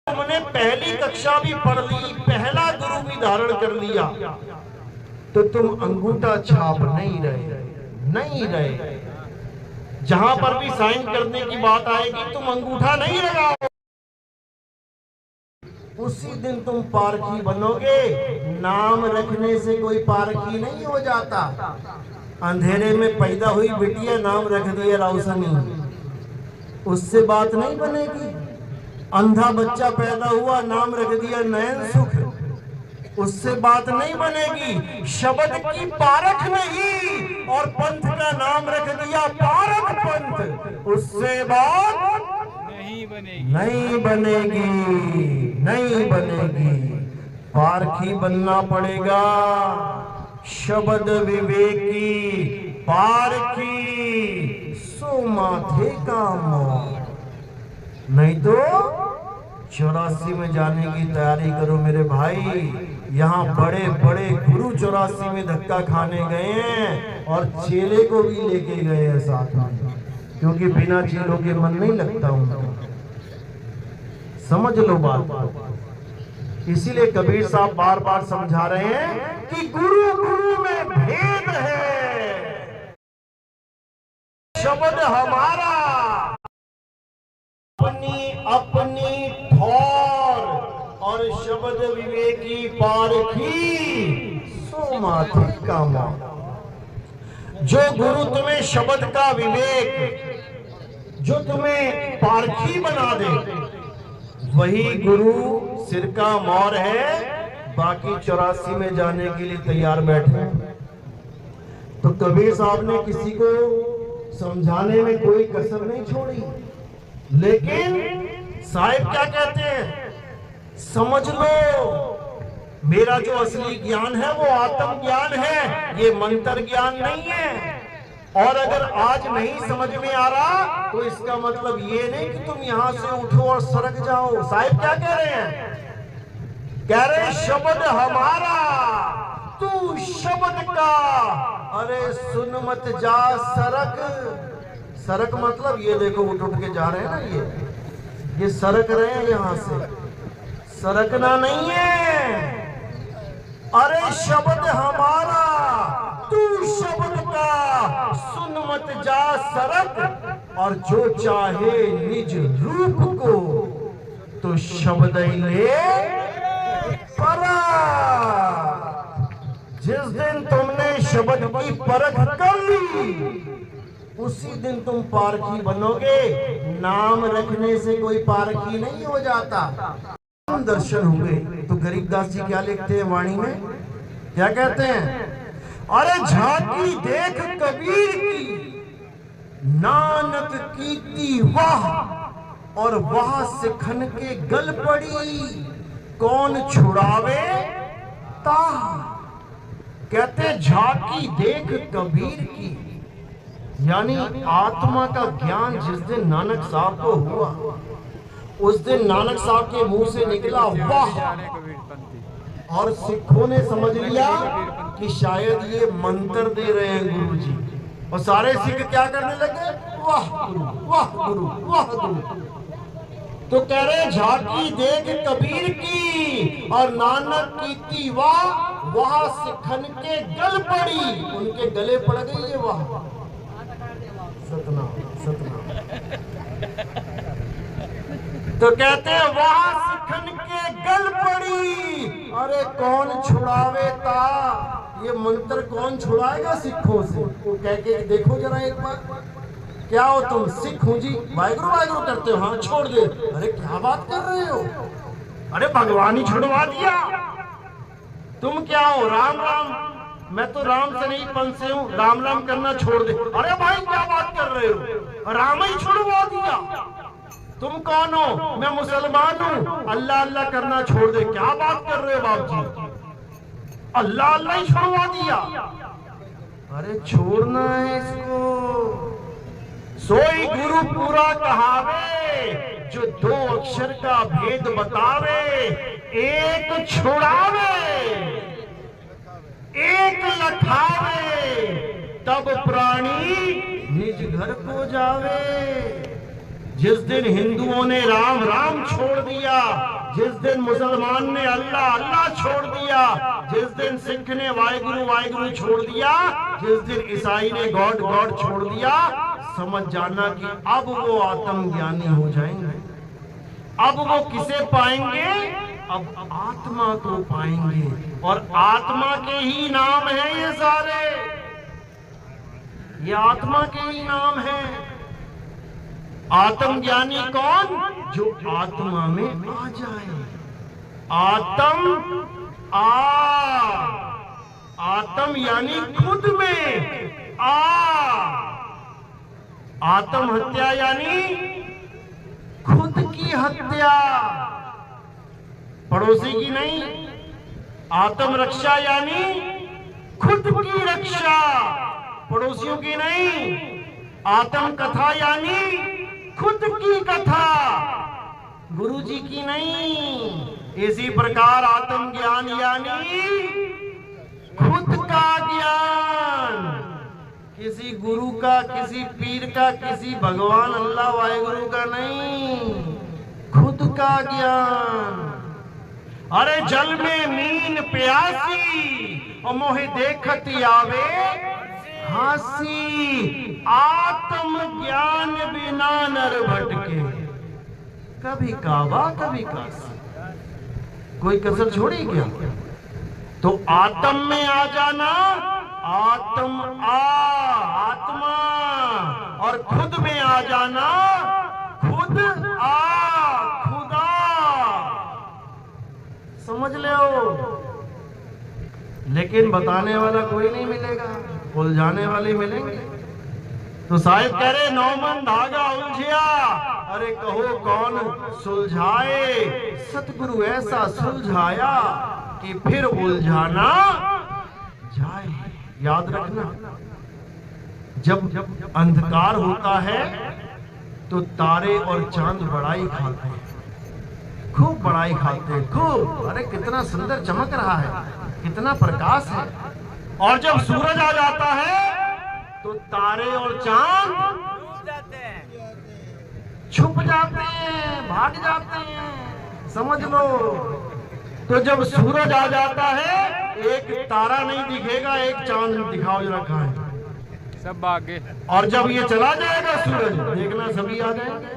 तुमने पहली कक्षा भी पढ़ ली, पहला गुरु भी धारण कर लिया, तो तुम अंगूठा छाप नहीं रहे। जहां पर भी साइन करने की बात आएगी तुम अंगूठा नहीं लगाओ, उसी दिन तुम पारखी बनोगे। नाम रखने से कोई पारखी नहीं हो जाता। अंधेरे में पैदा हुई बिटिया नाम रख दिया राउसनी, उससे बात नहीं बनेगी। अंधा बच्चा पैदा हुआ नाम रख दिया नयन सुख, उससे बात नहीं बनेगी। शब्द की पारख नहीं और पंथ का नाम रख दिया पारख पंथ, उससे बात नहीं बनेगी। पारखी बनना पड़ेगा, शब्द विवेकी पारखी सो माथे का मोह। नहीं तो 84 में जाने की तैयारी करो मेरे भाई। यहाँ बड़े बड़े गुरु 84 में धक्का खाने गए हैं और चेले को भी लेके गए हैं साथ में, क्योंकि बिना चेलों के मन नहीं लगता उनको। समझ लो बात। इसीलिए कबीर साहब बार बार समझा रहे हैं कि गुरु गुरु में भेद है। शब्द हमारा अपनी ठौर और शब्द विवेकी पारखी सो माथे का मोह। जो गुरु तुम्हें शब्द का विवेक, जो तुम्हें पारखी बना दे, वही गुरु सिर का मौर है। बाकी 84 में जाने के लिए तैयार बैठे। तो कबीर साहब ने किसी को समझाने में कोई कसर नहीं छोड़ी। लेकिन साहिब क्या कहते हैं, समझ लो मेरा जो असली ज्ञान है वो आत्म ज्ञान है, ये मंत्र ज्ञान नहीं है। और अगर आज नहीं समझ में आ रहा तो इसका मतलब ये नहीं कि तुम यहां से उठो और सरक जाओ। साहिब क्या कह रहे हैं, कह रहे शब्द हमारा तू शब्द का, अरे सुन मत जा सरक। सरक मतलब ये देखो उठ उठ के जा रहे हैं ना, ये सरक रहे हैं यहां से, सरकना नहीं है। अरे शब्द हमारा तू शब्द का, सुन मत जा सरक। और जो चाहे निज रूप को तो शब्द ही ले परा। जिस दिन तुमने शब्द की परख कर ली, उसी दिन तुम पारखी बनोगे। नाम रखने से कोई पारखी नहीं हो जाता। दर्शन हुए तो गरीबदास जी क्या लिखते हैं वाणी में, क्या कहते हैं, अरे झांकी देख कबीर की, नानक कीती वाह, और वाह सिखन के गल पड़ी, कौन छुड़ावे ताह। कहते झांकी देख कबीर की, यानी आत्मा का ज्ञान जिस दिन नानक साहब को हुआ, उस दिन नानक साहब के मुंह से निकला वाह, और सिखों ने समझ लिया कि शायद ये मंत्र दे रहे हैं गुरु जी। और सारे सिख क्या करने लगे, वाह गुरु वाह गुरु वाह गुरु। तो कह रहे झांकी देख कबीर की और नानक कीती वाह, वाह सिखन के गल पड़ी, उनके गले पड़ गई ये वाह। सतनाम सतनाम। तो कहते हैं वहां सिखन के गल पड़ी, अरे कौन छुड़ावे ता। ये मंत्र कौन छुड़ाएगा सिखों से। वो कह के देखो जरा एक बार, क्या हो तुम सिख हो जी, वाहिगुरु वाहिगुरु करते हो, हाँ छोड़ दे। अरे क्या बात कर रहे हो, अरे भगवान ही छुड़वा दिया। तुम क्या हो, राम राम, मैं तो राम से नहीं पंथ से हूँ, राम राम करना छोड़ दे। अरे भाई क्या बात कर रहे हो, राम ही छुड़वा दिया। तुम कौन हो, मैं मुसलमान हूँ, अल्लाह अल्लाह करना छोड़ दे। क्या बात कर रहे हो बाप जी, अल्लाह अल्लाह ही छुड़वा दिया। अरे छोड़ना है इसको। सोई गुरु पूरा कहावे, जो दो अक्षर का भेद बतावे। एक छुड़ावे एक लखावे, तब प्राणी निज घर को जावे। जिस दिन हिंदुओं ने राम राम छोड़ दिया, जिस दिन मुसलमान ने अल्लाह अल्लाह छोड़ दिया, जिस दिन सिख ने वाहिगुरु वाहिगुरु छोड़ दिया, जिस दिन ईसाई ने गॉड गॉड छोड़ दिया, समझ जाना कि अब वो आत्मज्ञानी हो जाएंगे। अब वो किसे पाएंगे? अब आत्मा को पाएंगे। और आत्मा के ही नाम है ये सारे, ये आत्मा के ही नाम है। आत्मज्ञानी कौन? जो आत्मा में आ जाए। आत्म यानी खुद में आ। आत्म हत्या यानी खुद की हत्या, पड़ोसी की नहीं। आत्म रक्षा यानी खुद की रक्षा, पड़ोसियों की नहीं। आत्म कथा यानी खुद की कथा, गुरुजी की नहीं। इसी प्रकार आत्म ज्ञान यानी खुद का ज्ञान, किसी गुरु का, किसी पीर का, किसी भगवान अल्लाह वाहिगुरु का नहीं, खुद का ज्ञान। अरे जल में मीन प्यासी और मोहे देखती आवे हासी, आत्म ज्ञान बिना नर भटके। कभी काबा कभी काशी, कोई कसर छोड़ी क्या? तो आत्म में आ जाना, आत्मा, और खुद में आ जाना, खुद खुदा। समझ ले हो। लेकिन बताने वाला कोई नहीं मिलेगा, उलझाने वाले मिलेंगे। तो साहिब कह रहे नौमन धागा उलझिया, अरे कहो कौन सुलझाए। सतगुरु ऐसा सुलझाया कि फिर उलझाना जाए। याद रखना, जब अंधकार होता है तो तारे और चांद बड़ाई खाते हैं, खूब बड़ाई खाते हैं, खूब। अरे कितना सुंदर चमक रहा है, कितना प्रकाश है। और जब सूरज आ जाता है तो तारे और चांद छुप जाते हैं, भाग जाते हैं। समझ लो। तो जब सूरज आ जाता है एक तारा नहीं दिखेगा, एक चांद दिखाओ जरा कहाँ है, सब भागे। और जब ये चला जाएगा सूरज, देखना सभी आ जाएंगे।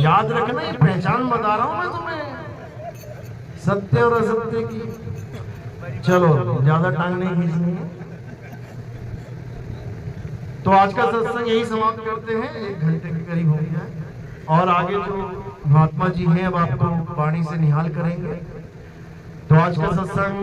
याद रखना, ये पहचान बता रहा हूं मैं तुम्हें, सत्य और असत्य की। चलो ज्यादा टांग नहीं खींचनी है, तो आज का सत्संग यही समाप्त करते हैं। 1 घंटे के करीब हो गया है, और आगे जो महात्मा जी हैं अब आपको वाणी से निहाल करेंगे। तो आज का सत्संग